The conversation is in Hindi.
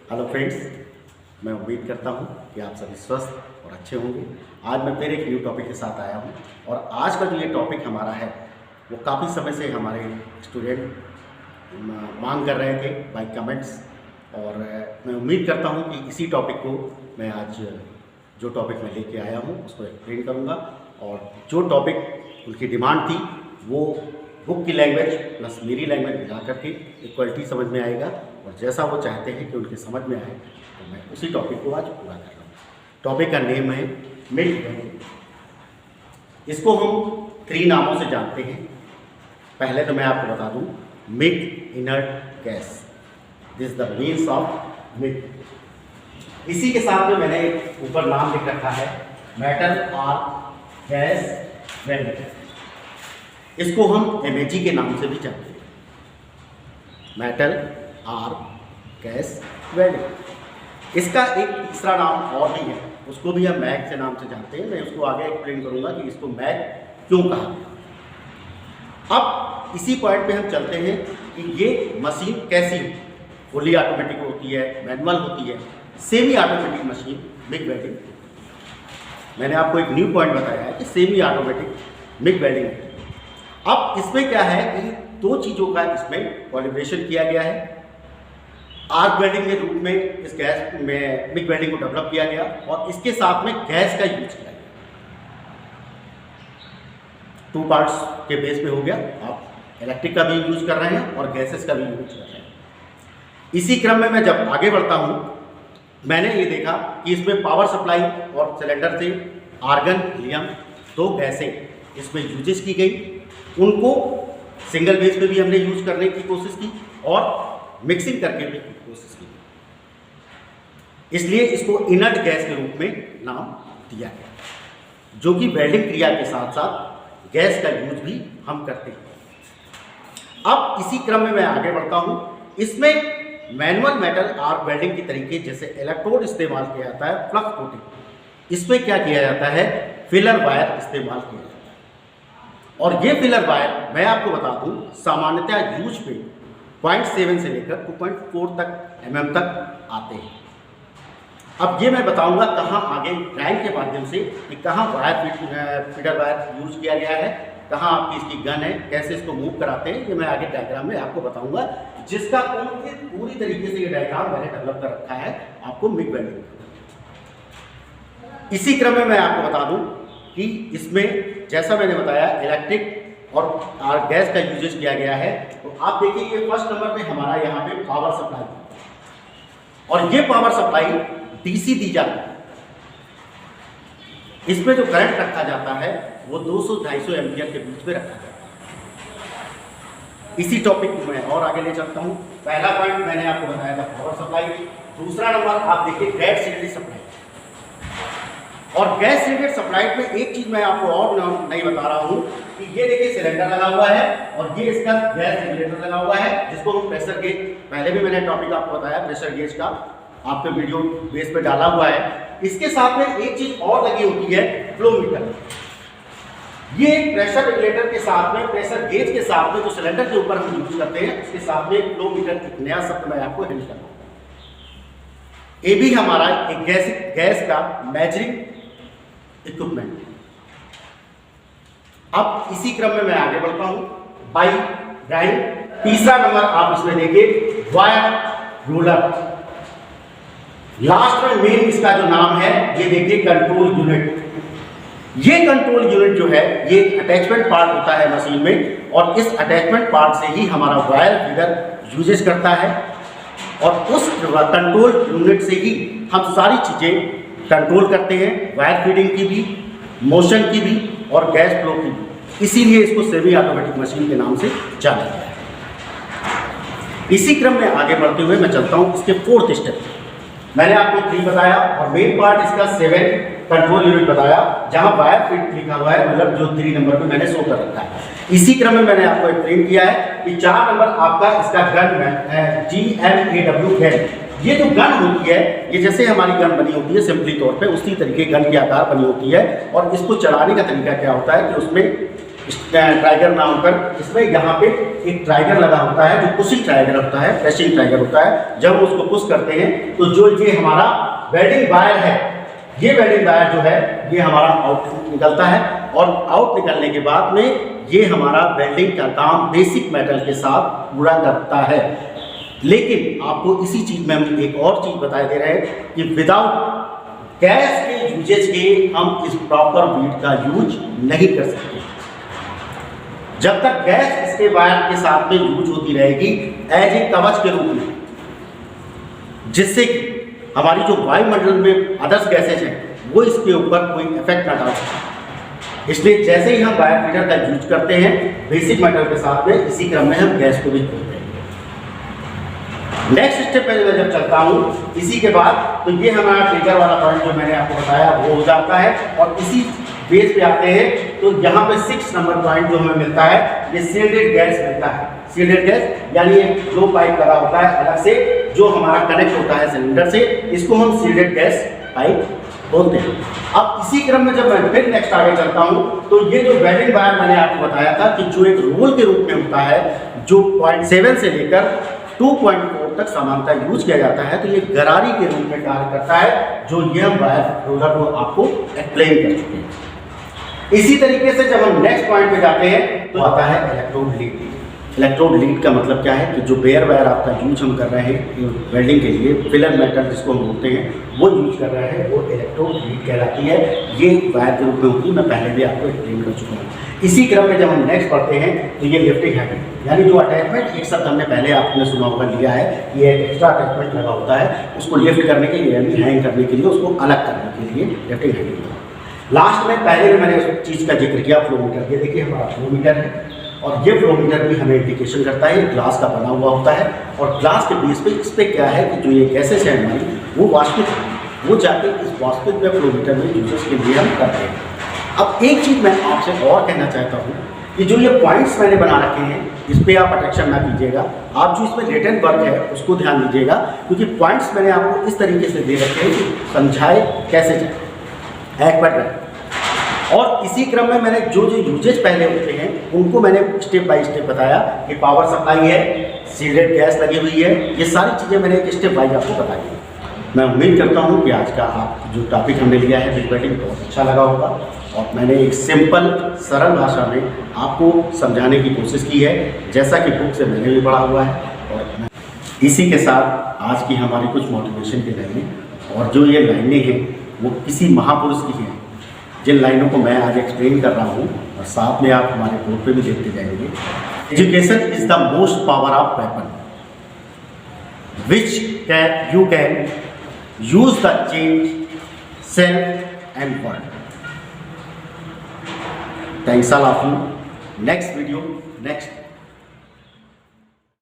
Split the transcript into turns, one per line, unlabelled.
हेलो फ्रेंड्स, मैं उम्मीद करता हूं कि आप सभी स्वस्थ और अच्छे होंगे। आज मैं फिर एक न्यू टॉपिक के साथ आया हूं और आज का जो ये टॉपिक हमारा है वो काफ़ी समय से हमारे स्टूडेंट मांग कर रहे थे बाय कमेंट्स, और मैं उम्मीद करता हूं कि इसी टॉपिक को मैं आज जो टॉपिक मैं लेके आया हूं उसको एक्सप्लेन करूंगा। और जो टॉपिक उनकी डिमांड थी वो बुक की लैंग्वेज प्लस मेरी लैंग्वेज मिला करके इक्वलिटी समझ में आएगा, और जैसा वो चाहते हैं कि उनकी समझ में आए तो मैं उसी टॉपिक को आज पूरा कर रहा हूँ। टॉपिक का नेम है मिल्क वैल्यू। इसको हम 3 नामों से जानते हैं। पहले तो मैं आपको बता दूँ, milk inert gas, this the means of milk. इसी के साथ में मैंने ऊपर नाम लिख रखा है मेटल और गैस वैल्यू। इसको हम MAG के नाम से भी जानते हैं, मेटल आर गैस वैल्यू। इसका एक तीसरा नाम और भी है, उसको भी हम मैग से नाम से जानते हैं। मैं उसको आगे एक्सप्लेन करूंगा कि इसको मैग क्यों कहा गया। अब इसी पॉइंट पे हम चलते हैं कि ये मशीन कैसी है, फुली ऑटोमेटिक होती है, मैनुअल होती है, semi automatic machine MiG welding. मैंने आपको एक न्यू पॉइंट बताया है कि सेमी ऑटोमेटिक मिग वेल्डिंग। अब इसमें क्या है कि 2 चीज़ों का इसमें कोलैबोरेशन किया गया है। आर्क वेल्डिंग के रूप में इस गैस में मिग वेल्डिंग को डेवलप किया गया और इसके साथ में गैस का यूज किया गया। 2 पार्ट्स के बेस पे हो गया। आप इलेक्ट्रिक का भी यूज कर रहे हैं और गैसेस का भी यूज कर रहे हैं। इसी क्रम में मैं जब आगे बढ़ता हूँ, मैंने ये देखा कि इसमें पावर सप्लाई और सिलेंडर से आर्गन हीलियम 2 गैसें इसमें यूजेस की गई। उनको सिंगल बेस पे भी हमने यूज करने की कोशिश की और मिक्सिंग करके भी कोशिश की, इसलिए इसको इनर्ट गैस के रूप में नाम दिया गया, जो कि वेल्डिंग क्रिया के साथ साथ गैस का यूज भी हम करते हैं। अब इसी क्रम में मैं आगे बढ़ता हूं। इसमें मैनुअल मेटल आर्क वेल्डिंग के तरीके जैसे इलेक्ट्रोड इस्तेमाल किया जाता है, फ्लक्स कोटिंग। इसमें क्या किया जाता है, फिलर वायर इस्तेमाल किया जाता है। और ये फिलर वायर मैं आपको बता दूं, सामान्यतः यूज पे 0.7 से लेकर 2.4 तक mm तक आते हैं। अब ये मैं बताऊंगा कहाँ आगे ड्राइंग के माध्यम से कि कहाँ वायर फीडर वायर यूज किया गया है, कहाँ आपकी इसकी गन है, कैसे इसको मूव कराते हैं, ये मैं आगे डायग्राम में आपको बताऊंगा, जिसका पूरी तरीके से ये डायग्राम मैंने डेवलप कर रखा है आपको मिग वेल्डिंग। इसी क्रम में मैं आपको बता दूं कि इसमें जैसा मैंने बताया इलेक्ट्रिक और गैस का यूजेज किया गया है। तो आप देखिए कि फर्स्ट नंबर पे हमारा यहाँ पे पावर सप्लाई, और ये पावर सप्लाई DC दी जाती है। इसमें जो करंट रखा जाता है वो 200-250 एम्पियर के बीच में रखा जाता है। इसी टॉपिक को मैं और आगे ले चलता हूँ। पहला पॉइंट मैंने आपको बताया था पावर सप्लाई। दूसरा नंबर आप देखिए गैस सिलेंडर सप्लाई। और गैस सिलेंडर सप्लाई में एक चीज मैं आपको और नहीं बता रहा हूँ कि ये देखिए सिलेंडर लगा हुआ है और ये इसका गैस रेगुलेटर लगा हुआ है, जिसको हम प्रेशर गेज, पहले भी मैंने टॉपिक आपको बताया प्रेशर गेज का, आपके वीडियो बेस पे डाला हुआ है। इसके साथ में एक चीज और लगी होती है, फ्लो मीटर। ये प्रेशर रेगुलेटर के साथ में, प्रेशर गेज के साथ में जो सिलेंडर के ऊपर हम यूज करते हैं, उसके साथ में फ्लो मीटर, एक नया शब्द मैं आपको हिंट कर रहा हूं। ये भी हमारा एक गैस का मेजरिंग इक्विपमेंट। अब इसी क्रम में मैं आगे बढ़ता हूं, बाई ड्राइंग। तीसरा नंबर आप इसमें देखिए वायर रोलर। लास्ट में मेन इसका जो नाम है ये देखिए कंट्रोल यूनिट। ये कंट्रोल यूनिट जो है ये अटैचमेंट पार्ट होता है मशीन में, और इस अटैचमेंट पार्ट से ही हमारा वायर फीडर यूजेस करता है, और उस कंट्रोल यूनिट से ही हम सारी चीजें कंट्रोल करते हैं, वायर फीडिंग की भी, मोशन की भी और गैस फ्लो की भी। इसीलिए इसको सेमी ऑटोमेटिक मशीन के नाम से जाना गया है। इसी क्रम में आगे बढ़ते हुए मैं चलता हूं इसके 4th स्टेप। मैंने आपको 3 बताया और मेन पार्ट इसका 7 कंट्रोल यूनिट बताया, जहां वायर फीड लिखा हुआ है, मतलब जो 3 नंबर पे मैंने शो कर रखा है। इसी क्रम में मैंने आपको एक्सप्लेन किया है कि 4 नंबर आपका इसका गन है, GNAW गन। ये जो गन होती है, ये जैसे हमारी गन बनी होती है सिंपली तौर पे, उसी तरीके गन के आकार बनी होती है। और इसको चलाने का तरीका क्या होता है कि उसमें ट्राइगर ना होकर इसमें यहाँ पे एक ट्राइगर लगा होता है, जो पुशिंग ट्राइगर होता है, प्रेसिंग ट्राइगर होता है। जब हम उसको पुश करते हैं तो जो ये हमारा वेल्डिंग वायर है, ये वेल्डिंग वायर जो है ये हमारा आउट निकलता है, और आउट निकलने के बाद में ये हमारा वेल्डिंग का काम बेसिक मेटल के साथ पूरा करता है। लेकिन आपको इसी चीज में हम एक और चीज बताए दे रहे हैं कि विदाउट गैस के यूजेज के हम इस प्रॉपर बीट का यूज नहीं कर सकते। जब तक गैस इसके वायर के साथ में यूज होती रहेगी एज ए कवच के रूप में, जिससे कि हमारी जो वायुमंडल में अदर्स गैसेज हैं वो इसके ऊपर कोई इफेक्ट ना डाल सके। इसलिए जैसे ही हम वायर फीडर का यूज करते हैं बेसिक मेटल के साथ में, इसी क्रम में हम गैस को भी खोलते हैं। नेक्स्ट स्टेप पे मैं जब चलता हूँ इसी के बाद, तो ये हमारा ट्रिगर वाला पॉइंट जो मैंने आपको बताया वो हो जाता है, और इसी बेस पे आते हैं तो यहाँ पे 6 नंबर पॉइंट जो हमें मिलता है, ये सील्डेड गैस मिलता है। सील्डेड गैस यानी जो पाइप लगा होता है अलग से, जो हमारा कनेक्ट होता है सिलेंडर से, इसको हम सील्डेड गैस पाइप बोलते हैं। अब इसी क्रम में जब मैं फिर नेक्स्ट आगे चलता हूँ तो ये जो वेल्डिंग वायर मैंने आपको बताया था कि जो एक रोल के रूप में होता है, जो 0.7 से लेकर 2.4 तक सामान्यतः यूज किया जाता है, तो ये गरारी के रूप में कार्य करता है, जो ये हम वायर रोलर को आपको एक्सप्लेन कर चुके हैं। इसी तरीके से जब हम नेक्स्ट पॉइंट पे जाते हैं तो आता है इलेक्ट्रोड लीड। इलेक्ट्रोड लीड का मतलब क्या है कि जो बेयर वायर आपका यूज हम कर रहे हैं वेल्डिंग के लिए, फिलर मेटल जिसको हम बोलते हैं वो यूज कर रहे हैं, वो इलेक्ट्रोड लीड कहलाती है। ये वायर के रूप में होती है, मैं पहले भी आपको एक्सप्लेन कर चुका हूँ। इसी क्रम में जब हम नेक्स्ट पढ़ते हैं तो ये लिफ्टिंग हैंडल, यानी जो अटैचमेंट एक शब्द हमने पहले आपने सुना होगा लिया है, ये एक एक्स्ट्रा अटैचमेंट लगा होता है, उसको लिफ्ट करने के लिए यानी हैंग करने के लिए, उसको अलग करने के लिए लिफ्टिंग हैंडल। लास्ट में पहले भी मैंने उस चीज़ का जिक्र किया, फ्लोमीटर। ये देखिए हमारा फ्लोमीटर है, और ये फ्लोमीटर भी हमें इंडिकेशन करता है, ग्लास का बना हुआ होता है, और ग्लास के बेस पे इस पर क्या है कि जो ये गैसेज है हमारी वो वाष्पित है, वो जाके इस वाष्पित में फ्लोमीटर में यूजेस के लिए हम करते हैं। अब एक चीज़ मैं आपसे और कहना चाहता हूँ कि जो ये पॉइंट्स मैंने बना रखे हैं इस पर आप अटेंशन ना कीजिएगा, आप जो इसमें रिटन वर्क है उसको ध्यान दीजिएगा, क्योंकि पॉइंट्स मैंने आपको इस तरीके से दे रखे हैं कि समझाए कैसे जाए एक बार। और इसी क्रम में मैंने जो जो यूजेज पहले होते हैं उनको मैंने स्टेप बाय स्टेप बताया कि पावर सप्लाई है, सील्डेड गैस लगी हुई है, ये सारी चीज़ें मैंने एक स्टेप वाइज आपको बताई है। मैं उम्मीद करता हूँ कि आज का आप जो टॉपिक हमने लिया है बिग वेल्डिंग बहुत अच्छा लगा होगा, और मैंने एक सिंपल सरल भाषा में आपको समझाने की कोशिश की है, जैसा कि बुक से मैंने भी पढ़ा हुआ है। और इसी के साथ आज की हमारी कुछ मोटिवेशन की लाइनें, और जो ये लाइनें हैं वो किसी महापुरुष की हैं, जिन लाइनों को मैं आज एक्सप्लेन कर रहा हूँ, और साथ में आप हमारे बोर्ड पे भी देखते जाएंगे। Education is the most power of weapon which you can use the change self and world. Thanks all of you. Next video, next